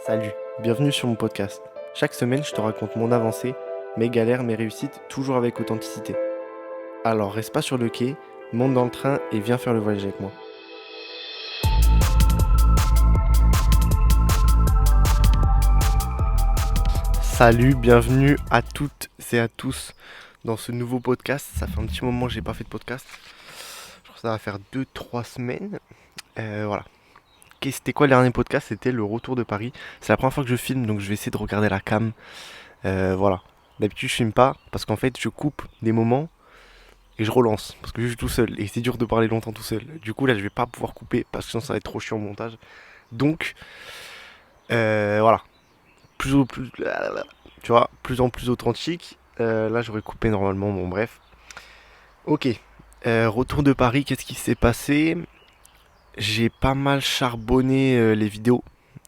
Salut, bienvenue sur mon podcast. Chaque semaine, je te raconte mon avancée, mes galères, mes réussites, toujours avec authenticité. Alors reste pas sur le quai, monte dans le train et viens faire le voyage avec moi. Salut, bienvenue à toutes et à tous dans ce nouveau podcast. Ça fait un petit moment que j'ai pas fait de podcast. Je crois que ça va faire 2-3 semaines. Voilà. C'était quoi le dernier podcast? C'était le retour de Paris. C'est la première fois que je filme, donc je vais essayer de regarder la cam. Voilà. D'habitude, je filme pas parce qu'en fait, je coupe des moments et je relance parce que je suis tout seul et c'est dur de parler longtemps tout seul. Du coup, là, je vais pas pouvoir couper parce que sinon, ça va être trop chiant au montage. Donc, voilà. Plus, tu vois, plus en plus authentique. Là, j'aurais coupé normalement. Bon, bref. Ok. Retour de Paris, qu'est-ce qui s'est passé? J'ai pas mal charbonné les vidéos.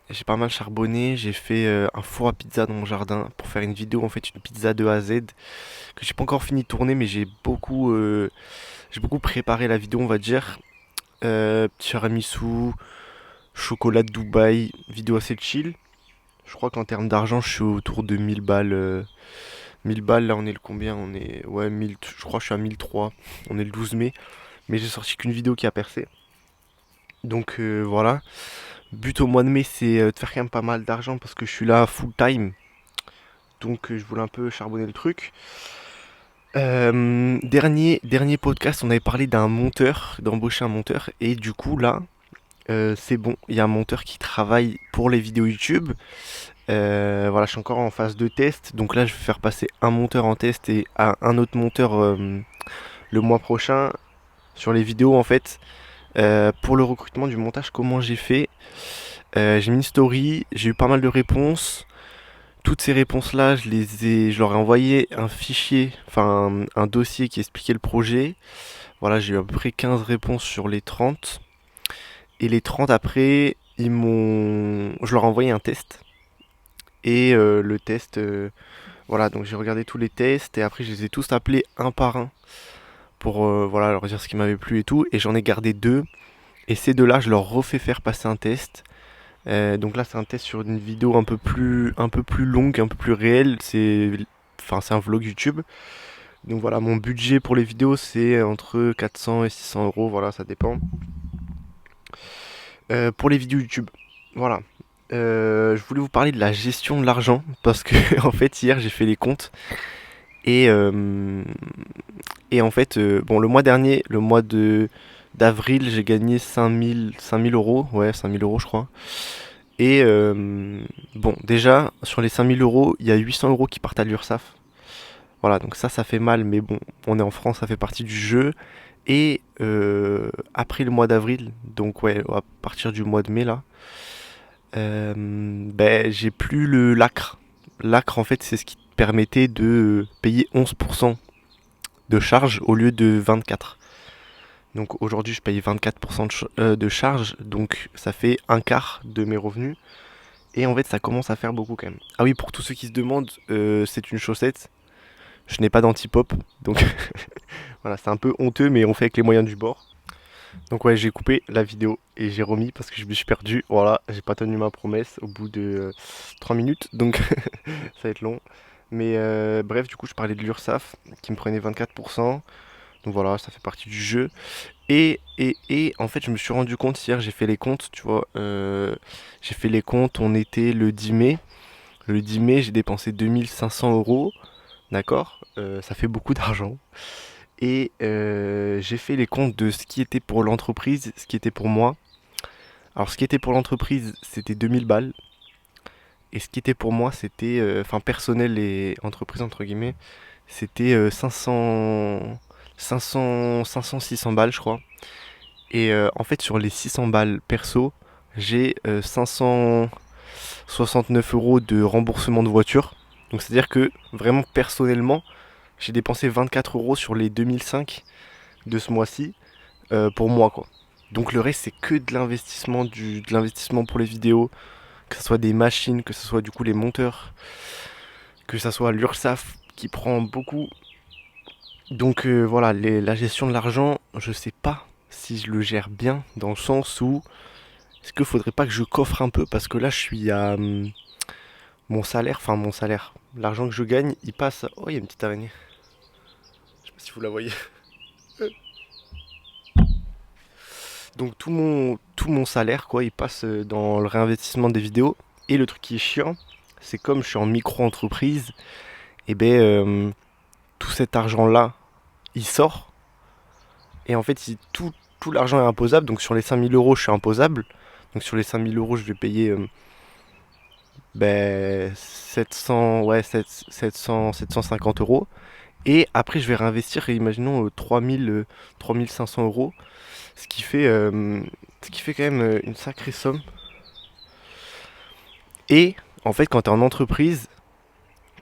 J'ai pas mal charbonné, j'ai fait un four à pizza dans mon jardin pour faire une vidéo, en fait une pizza de A à Z que j'ai pas encore fini de tourner, mais j'ai beaucoup préparé la vidéo, on va dire. Tiramisu, chocolat de Dubaï, vidéo assez chill. Je crois qu'en termes d'argent, je suis autour de 1000 balles. 1000 balles, là on est le combien? On est, ouais, 1000, je crois que je suis à 1003. On est le 12 mai, mais j'ai sorti qu'une vidéo qui a percé. Donc voilà. But au mois de mai, c'est de faire quand même pas mal d'argent parce que je suis là full time. Donc je voulais un peu charbonner le truc. Dernier podcast, on avait parlé d'un monteur, d'embaucher un monteur. Et du coup là, c'est bon, il y a un monteur qui travaille pour les vidéos YouTube. Voilà, je suis encore en phase de test. Donc là, je vais faire passer un monteur en test et un autre monteur le mois prochain sur les vidéos en fait. Pour le recrutement du montage, comment j'ai fait? J'ai mis une story, j'ai eu pas mal de réponses. Toutes ces réponses-là, je leur ai envoyé un fichier, enfin un dossier qui expliquait le projet. Voilà, j'ai eu à peu près 15 réponses sur les 30. Et les 30 après, je leur ai envoyé un test. Et le test, voilà, donc j'ai regardé tous les tests et après je les ai tous appelés un par un pour voilà, leur dire ce qui m'avait plu et tout. Et j'en ai gardé deux. Et ces deux-là, je leur refais faire passer un test. Donc là, c'est un test sur une vidéo un peu plus longue, un peu plus réelle. C'est un vlog YouTube. Donc voilà, mon budget pour les vidéos, c'est entre 400 et 600 euros. Voilà, ça dépend. Pour les vidéos YouTube, voilà. Je voulais vous parler de la gestion de l'argent parce que en fait hier j'ai fait les comptes et en fait bon le mois dernier, le mois de d'avril, j'ai gagné 5000 euros, ouais 5000 euros je crois. Et bon, déjà, sur les 5000 euros, il y a 800 euros qui partent à l'URSSAF. Voilà, donc ça fait mal, mais bon, on est en France, ça fait partie du jeu. Et après le mois d'avril, donc ouais, à partir du mois de mai là, ben, j'ai plus le LACRE. L'ACRE, en fait, c'est ce qui te permettait de payer 11% de charge au lieu de 24. Donc aujourd'hui, je paye 24% de charge, donc ça fait un quart de mes revenus. Et en fait, ça commence à faire beaucoup quand même. Ah oui, pour tous ceux qui se demandent, c'est une chaussette. Je n'ai pas d'anti-pop, donc voilà, c'est un peu honteux, mais on fait avec les moyens du bord. Donc ouais, j'ai coupé la vidéo et j'ai remis parce que je me suis perdu. Voilà, j'ai pas tenu ma promesse au bout de 3 minutes, donc ça va être long. Mais bref, du coup, je parlais de l'URSSAF qui me prenait 24%. Donc voilà, ça fait partie du jeu. Et en fait, je me suis rendu compte hier, j'ai fait les comptes, tu vois. J'ai fait les comptes, on était le 10 mai. Le 10 mai, j'ai dépensé 2500 euros. D'accord. Ça fait beaucoup d'argent. Et j'ai fait les comptes de ce qui était pour l'entreprise, ce qui était pour moi. Alors, ce qui était pour l'entreprise, c'était 2000 balles. Et ce qui était pour moi, c'était, enfin, personnel et entreprise, entre guillemets, c'était 500, 600 balles, je crois. Et en fait, sur les 600 balles perso, j'ai 569 euros de remboursement de voiture. Donc, c'est-à-dire que vraiment, personnellement, j'ai dépensé 24 euros sur les 2005 de ce mois-ci pour moi, quoi. Donc, le reste, c'est que de l'investissement pour les vidéos, que ce soit des machines, que ce soit du coup les monteurs, que ce soit l'URSSAF qui prend beaucoup. Donc, voilà, la gestion de l'argent, je sais pas si je le gère bien, dans le sens où est-ce qu'il faudrait pas que je coffre un peu? Parce que là, je suis à mon salaire, l'argent que je gagne, il passe. Oh, il y a une petite araignée. Je sais pas si vous la voyez. Donc tout mon salaire, quoi, il passe dans le réinvestissement des vidéos. Et le truc qui est chiant, c'est comme je suis en micro-entreprise, et ben tout cet argent-là, il sort. Et en fait, si tout l'argent est imposable, donc sur les 5 000 euros, je suis imposable. Donc sur les 5 000 euros, je vais payer 700, ouais, 750 euros. Et après, je vais réinvestir, imaginons 3500 euros, ce qui fait, ce qui fait quand même une sacrée somme. Et en fait, quand tu es en entreprise,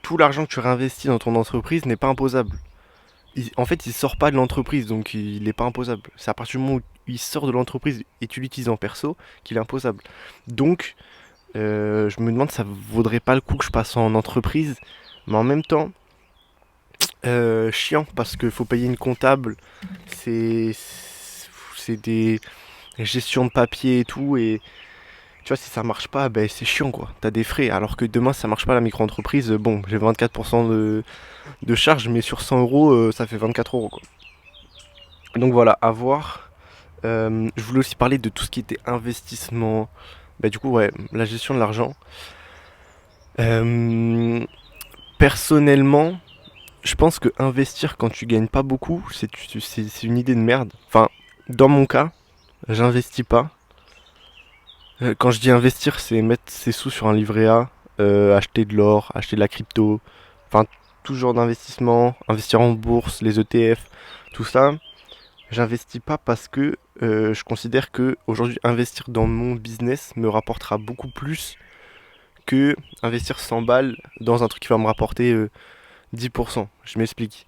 tout l'argent que tu réinvestis dans ton entreprise n'est pas imposable. En fait, il sort pas de l'entreprise, donc il n'est pas imposable. C'est à partir du moment où il sort de l'entreprise et tu l'utilises en perso qu'il est imposable. Donc, je me demande, ça vaudrait pas le coup que je passe en entreprise, mais en même temps, chiant parce qu'il faut payer une comptable, c'est c'est des gestions de papier et tout, et tu vois, si ça marche pas, ben c'est chiant quoi. T'as des frais, alors que demain ça marche pas la micro-entreprise, bon, j'ai 24% de charge, mais sur 100 euros, ça fait 24 euros quoi. Donc voilà, à voir. Je voulais aussi parler de tout ce qui était investissement. Bah, du coup, ouais, la gestion de l'argent. Euh, Personnellement, je pense que investir quand tu gagnes pas beaucoup, c'est une idée de merde. Enfin, dans mon cas, j'investis pas. Quand je dis investir, c'est mettre ses sous sur un livret A, acheter de l'or, acheter de la crypto, enfin tout genre d'investissement, investir en bourse, les ETF, tout ça. J'investis pas parce que je considère que aujourd'hui investir dans mon business me rapportera beaucoup plus que investir 100 balles dans un truc qui va me rapporter 10%. Je m'explique.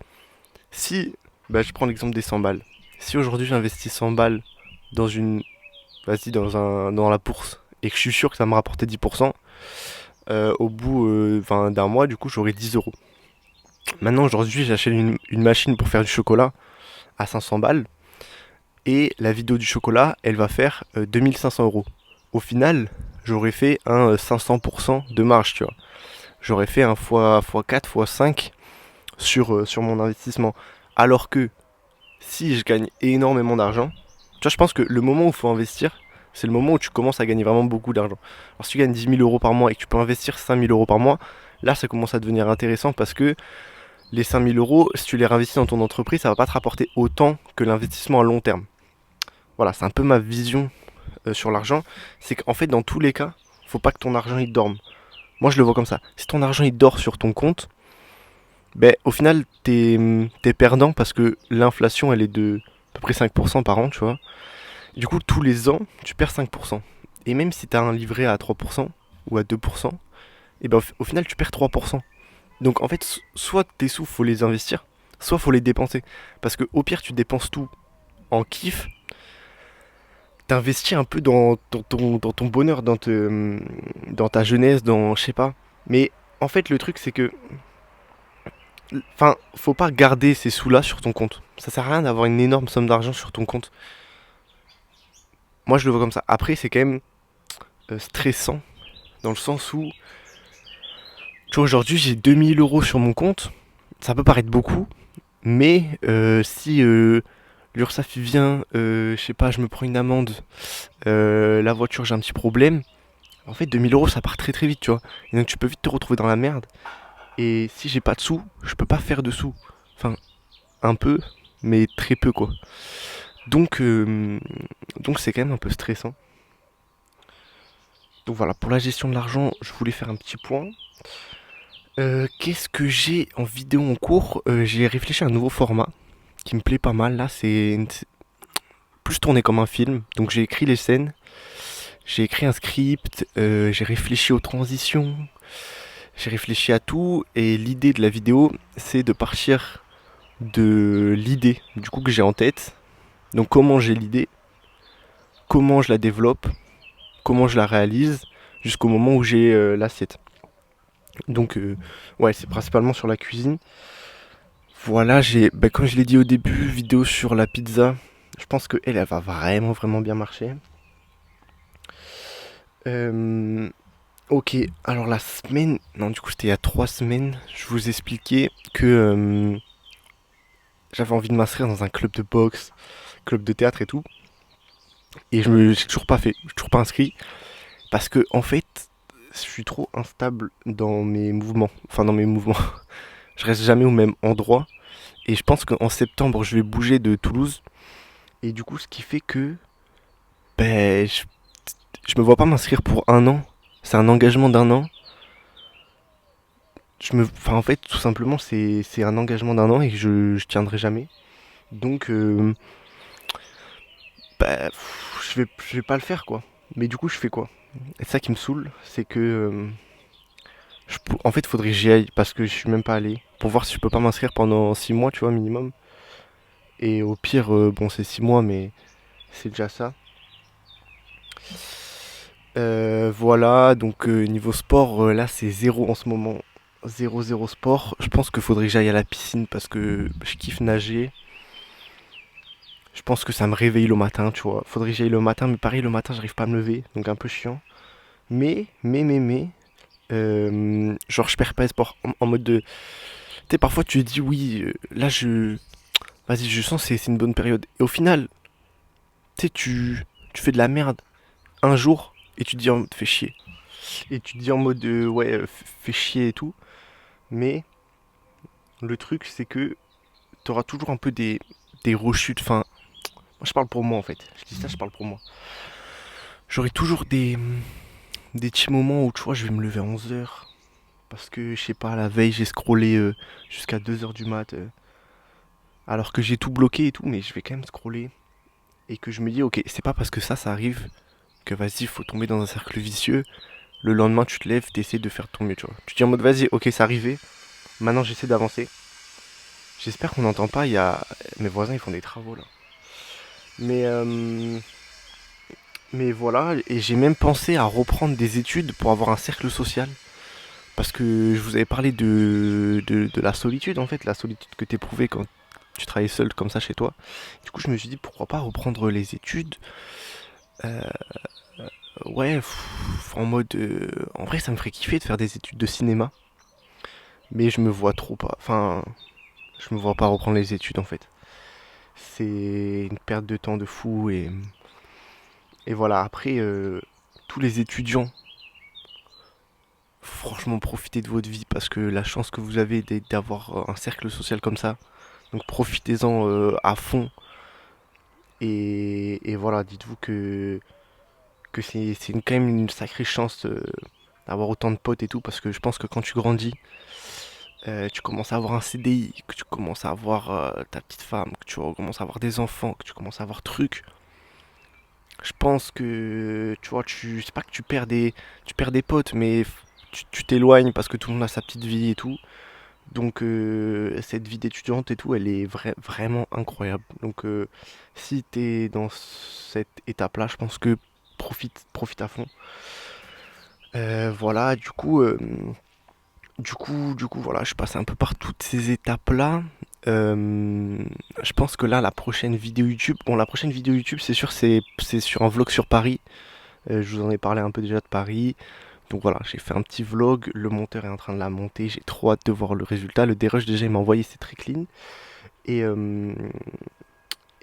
Si, bah, je prends l'exemple des 100 balles. Si aujourd'hui j'investis 100 balles dans une, vas-y, dans la bourse et que je suis sûr que ça va me rapporter 10%, au bout d'un mois, du coup, j'aurai 10 euros. Maintenant, aujourd'hui, j'achète une machine pour faire du chocolat à 500 balles. Et la vidéo du chocolat, elle va faire 2500 euros. Au final, j'aurais fait un 500% de marge, tu vois. J'aurais fait un x4, x5 sur mon investissement. Alors que si je gagne énormément d'argent, tu vois, je pense que le moment où il faut investir, c'est le moment où tu commences à gagner vraiment beaucoup d'argent. Alors si tu gagnes 10 000 euros par mois et que tu peux investir 5 000 euros par mois, là ça commence à devenir intéressant parce que les 5 000 euros, si tu les réinvestis dans ton entreprise, ça va pas te rapporter autant que l'investissement à long terme. Voilà, c'est un peu ma vision sur l'argent. C'est qu'en fait, dans tous les cas, faut pas que ton argent il dorme. Moi, je le vois comme ça. Si ton argent il dort sur ton compte, ben, au final, t'es perdant parce que l'inflation, elle est de à peu près 5% par an, tu vois. Du coup, tous les ans, tu perds 5%. Et même si tu as un livret à 3% ou à 2%, et ben au final, tu perds 3%. Donc en fait, soit tes sous, faut les investir, soit faut les dépenser. Parce que au pire, tu dépenses tout en kiff, t'investis un peu dans ton bonheur, dans ta jeunesse, dans, je sais pas. Mais en fait, le truc, c'est que, enfin, faut pas garder ces sous-là sur ton compte. Ça sert à rien d'avoir une énorme somme d'argent sur ton compte. Moi, je le vois comme ça. Après, c'est quand même stressant, dans le sens où, tu vois, aujourd'hui, j'ai 2000 euros sur mon compte. Ça peut paraître beaucoup, mais si l'URSSAF vient, je sais pas, je me prends une amende, la voiture, j'ai un petit problème. En fait, 2000 euros, ça part très très vite, tu vois. Et donc, tu peux vite te retrouver dans la merde. Et si j'ai pas de sous, je peux pas faire de sous. Enfin, un peu, mais très peu, quoi. Donc, donc c'est quand même un peu stressant. Donc voilà, pour la gestion de l'argent, je voulais faire un petit point. Qu'est-ce que j'ai en vidéo en cours? J'ai réfléchi à un nouveau format qui me plaît pas mal. Là, c'est plus tourné comme un film. Donc j'ai écrit les scènes, j'ai écrit un script, j'ai réfléchi aux transitions, j'ai réfléchi à tout. Et l'idée de la vidéo, c'est de partir de l'idée du coup que j'ai en tête. Donc comment j'ai l'idée, comment je la développe, comment je la réalise, jusqu'au moment où j'ai l'assiette. Donc ouais, c'est principalement sur la cuisine. Voilà, comme je l'ai dit au début, vidéo sur la pizza. Je pense que elle va vraiment vraiment bien marcher. Euh, ok, alors la semaine... Non, du coup, c'était il y a 3 semaines. Je vous expliquais que j'avais envie de m'inscrire dans un club de boxe, club de théâtre et tout. Et j'ai toujours pas fait, je suis toujours pas inscrit. Parce que, en fait, je suis trop instable dans mes mouvements. Enfin, dans mes mouvements. Je reste jamais au même endroit. Et je pense qu'en septembre, je vais bouger de Toulouse. Et du coup, ce qui fait que ben, je me vois pas m'inscrire pour un an. C'est un engagement d'1 an. Enfin, en fait, tout simplement, c'est un engagement d'1 an et que je tiendrai jamais. Donc, je vais pas le faire, quoi. Mais du coup, je fais quoi? Et ça qui me saoule, c'est que, en fait, faudrait que j'y aille parce que je suis même pas allé pour voir si je peux pas m'inscrire pendant 6 mois, tu vois, minimum. Et au pire, bon, c'est 6 mois, mais c'est déjà ça. Voilà, donc niveau sport, là c'est zéro en ce moment. Zéro, zéro sport. Je pense qu'il faudrait que j'aille à la piscine parce que je kiffe nager. Je pense que ça me réveille le matin, tu vois. Faudrait que j'aille le matin, mais pareil, le matin, j'arrive pas à me lever, donc un peu chiant. Genre, je perds pas espoir en mode de. Tu sais, parfois tu te dis, oui, là je. Vas-y, je sens que c'est une bonne période. Et au final, tu sais, tu fais de la merde un jour et tu te dis, oh, fais chier. Et tu te dis en mode de, ouais, fais chier et tout. Mais le truc, c'est que t'auras toujours un peu des rechutes. Enfin, moi, je parle pour moi en fait. Je dis ça, je parle pour moi. J'aurai toujours des petits moments où tu vois, je vais me lever à 11 heures. Parce que, je sais pas, la veille, j'ai scrollé jusqu'à 2 heures du mat. Alors que j'ai tout bloqué et tout, mais je vais quand même scroller. Et que je me dis, ok, c'est pas parce que ça arrive que vas-y, faut tomber dans un cercle vicieux. Le lendemain, tu te lèves, t'essaies de faire ton mieux, tu vois. Tu te dis en mode, vas-y, ok, c'est arrivé. Maintenant, j'essaie d'avancer. J'espère qu'on n'entend pas, il y a... Mes voisins, ils font des travaux là. Mais, euh, mais voilà, et j'ai même pensé à reprendre des études pour avoir un cercle social. Parce que je vous avais parlé de la solitude en fait, la solitude que t'éprouvais quand tu travaillais seul comme ça chez toi. Du coup, je me suis dit pourquoi pas reprendre les études. Euh, ouais, en mode. En vrai, ça me ferait kiffer de faire des études de cinéma. Mais je me vois trop pas. Enfin, je me vois pas reprendre les études en fait. C'est une perte de temps de fou et voilà. Après, tous les étudiants, franchement, profitez de votre vie parce que la chance que vous avez d'avoir un cercle social comme ça, donc profitez-en à fond. Et voilà, dites-vous que quand même une sacrée chance d'avoir autant de potes et tout, parce que je pense que quand tu grandis, tu commences à avoir un CDI, que tu commences à avoir ta petite femme, que tu commences à avoir des enfants, que tu commences à avoir trucs. Je pense que, tu vois, c'est pas que tu perds des potes, mais tu t'éloignes parce que tout le monde a sa petite vie et tout. Donc cette vie d'étudiante et tout, elle est vraiment incroyable. Donc si t'es dans cette étape-là, je pense que profite à fond. Voilà, voilà, je passe un peu par toutes ces étapes-là. Euh, je pense que là, la prochaine vidéo YouTube, bon, la prochaine vidéo YouTube, c'est sûr, c'est sur un vlog sur Paris. Je vous en ai parlé un peu déjà de Paris. Donc voilà, j'ai fait un petit vlog, le monteur est en train de la monter, j'ai trop hâte de voir le résultat. Le dérush déjà il m'a envoyé, c'est très clean. Et, euh,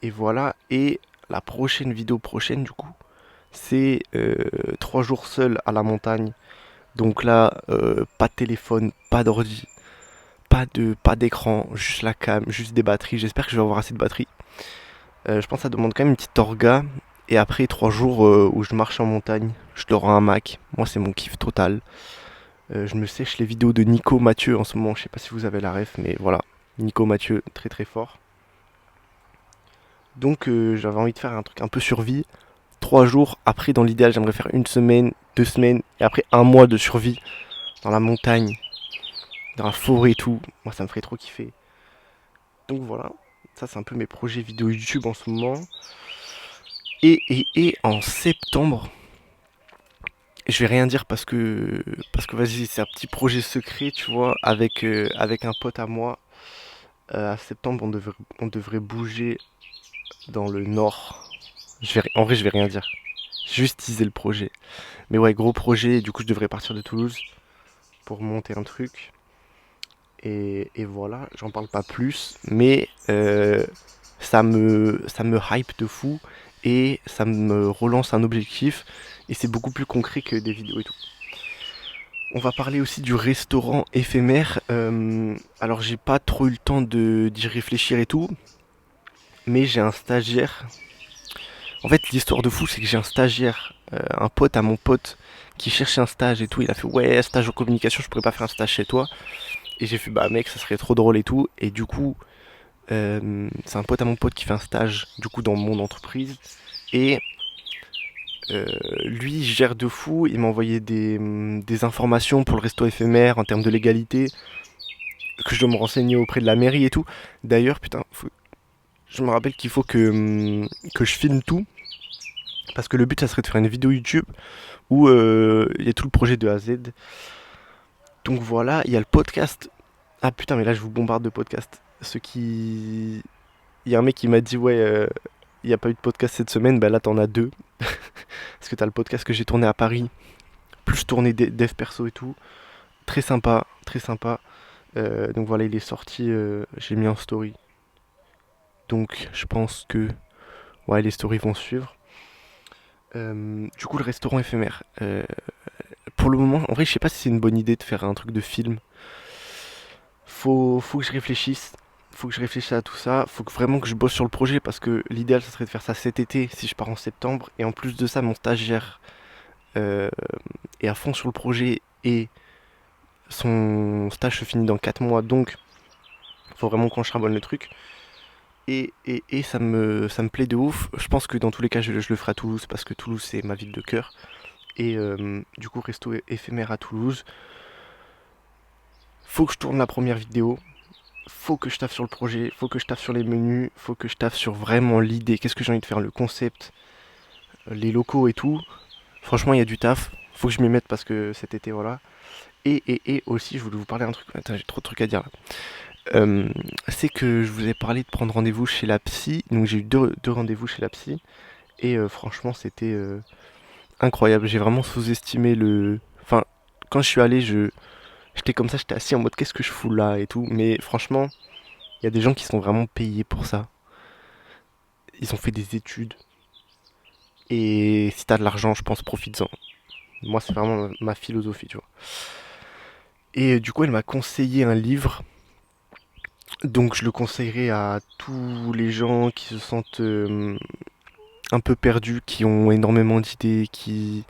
et voilà, et la prochaine vidéo prochaine du coup, c'est 3 jours seul à la montagne. Donc là, pas de téléphone, pas d'ordi, pas d'écran, juste la cam, juste des batteries. J'espère que je vais avoir assez de batterie. Je pense que ça demande quand même une petite orga. Et après 3 jours où je marche en montagne, je dors en hamac. Moi c'est mon kiff total. Je me sèche les vidéos de Nico Mathieu en ce moment. Je sais pas si vous avez la ref, mais voilà. Nico Mathieu, très très fort. Donc j'avais envie de faire un truc un peu survie. 3 jours, après dans l'idéal j'aimerais faire une semaine, 2 semaines, et après un mois de survie dans la montagne, dans la forêt et tout. Moi ça me ferait trop kiffer. Donc voilà, ça c'est un peu mes projets vidéo YouTube en ce moment. Et en septembre, je vais rien dire parce que vas-y c'est un petit projet secret tu vois avec un pote à moi. À septembre on devrait bouger dans le nord. En vrai je vais rien dire. juste teasé le projet. Mais ouais, gros projet, du coup je devrais partir de Toulouse pour monter un truc. Et voilà, j'en parle pas plus, mais ça me hype de fou et ça me relance un objectif et c'est beaucoup plus concret que des vidéos et tout. On va parler aussi du restaurant éphémère. Alors j'ai pas trop eu le temps d'y réfléchir et tout, mais j'ai un stagiaire. En fait, l'histoire de fou, c'est que j'ai un stagiaire, un pote à mon pote, qui cherchait un stage et tout. Il a fait ouais, stage en communication, je pourrais pas faire un stage chez toi. Et j'ai fait bah mec, ça serait trop drôle et tout. Et du coup, c'est un pote à mon pote qui fait un stage du coup dans mon entreprise. Et lui, il gère de fou. Il m'a envoyé des informations pour le resto éphémère en termes de légalité, que je dois me renseigner auprès de la mairie et tout. D'ailleurs, putain, je me rappelle qu'il faut que je filme tout. Parce que le but, ça serait de faire une vidéo YouTube où il y a tout le projet de A à Z. Donc voilà, il y a le podcast. Ah putain, mais là, je vous bombarde de podcasts. Ceux qui. Il y a un mec qui m'a dit, ouais, il n'y a pas eu de podcast cette semaine. Bah là, t'en as deux. Parce que t'as le podcast que j'ai tourné à Paris, plus tourné dev perso et tout. Très sympa, très sympa. Donc voilà, il est sorti, j'ai mis en story. Donc je pense que ouais, les stories vont suivre. Du coup, le restaurant éphémère. Pour le moment, en vrai, je sais pas si c'est une bonne idée de faire un truc de film. Faut que je réfléchisse. Faut que je réfléchisse à tout ça. Faut que vraiment que je bosse sur le projet parce que l'idéal, ça serait de faire ça cet été si je pars en septembre. Et en plus de ça, mon stagiaire euh, est à fond sur le projet et son stage se finit dans 4 mois. Donc, faut vraiment qu'on charbonne le truc. Et ça me plaît de ouf. Je pense que dans tous les cas, je le ferai à Toulouse parce que Toulouse, c'est ma ville de cœur. Et du coup, resto éphémère à Toulouse. Faut que je tourne la première vidéo. Faut que je taffe sur le projet. Faut que je taffe sur les menus. Faut que je taffe sur vraiment l'idée. Qu'est-ce que j'ai envie de faire, le concept, les locaux et tout. Franchement, il y a du taf. Faut que je m'y mette parce que cet été, voilà. Et aussi, je voulais vous parler d'un truc. Attends, j'ai trop de trucs à dire là. Euh, c'est que je vous ai parlé de prendre rendez-vous chez la psy. Donc j'ai eu deux rendez-vous chez la psy. Et franchement, c'était incroyable. J'ai vraiment sous-estimé le. Enfin, quand je suis allé, j'étais comme ça, j'étais assis en mode qu'est-ce que je fous là et tout. Mais franchement, il y a des gens qui sont vraiment payés pour ça. Ils ont fait des études. Et si t'as de l'argent, je pense, profites-en. Moi, c'est vraiment ma philosophie, tu vois. Et du coup, elle m'a conseillé un livre. Donc, je le conseillerais à tous les gens qui se sentent un peu perdus, qui ont énormément d'idées, qui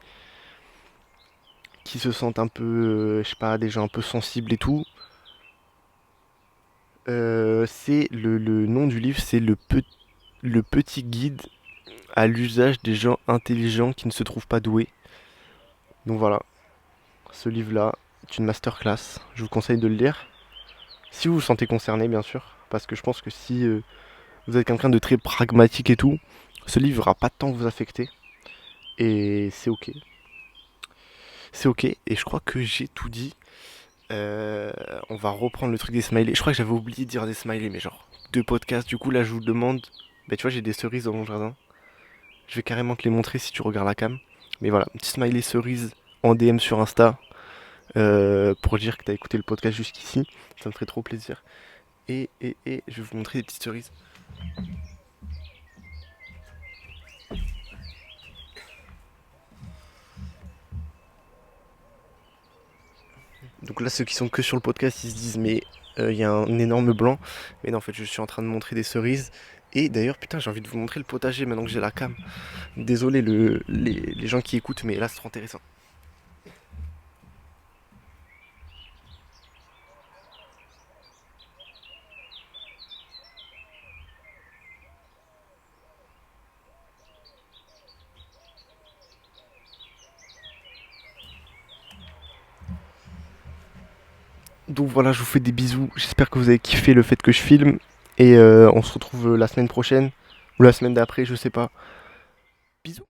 se sentent un peu, je sais pas, des gens un peu sensibles et tout. C'est le nom du livre, c'est le petit guide à l'usage des gens intelligents qui ne se trouvent pas doués. Donc voilà, ce livre-là est une masterclass. Je vous conseille de le lire. Si vous vous sentez concerné, bien sûr. Parce que je pense que si vous êtes quelqu'un de très pragmatique et tout, ce livre va pas tant vous affecter. Et c'est ok. C'est ok. Et je crois que j'ai tout dit. On va reprendre le truc des smileys. Je crois que j'avais oublié de dire des smileys, mais genre deux podcasts. Du coup, là, je vous demande. Bah, tu vois, j'ai des cerises dans mon jardin. Je vais carrément te les montrer si tu regardes la cam. Mais voilà, petit smiley cerise en DM sur Insta pour dire que t'as écouté le podcast jusqu'ici. Ça me ferait trop plaisir. Et je vais vous montrer des petites cerises. Donc là, ceux qui sont que sur le podcast, ils se disent, mais il y a un énorme blanc. Mais non, en fait, je suis en train de montrer des cerises. Et d'ailleurs, putain, j'ai envie de vous montrer le potager maintenant que j'ai la cam. Désolé les gens qui écoutent, mais là, c'est trop intéressant. Donc voilà, je vous fais des bisous. J'espère que vous avez kiffé le fait que je filme. Et on se retrouve la semaine prochaine. Ou la semaine d'après, je sais pas. Bisous.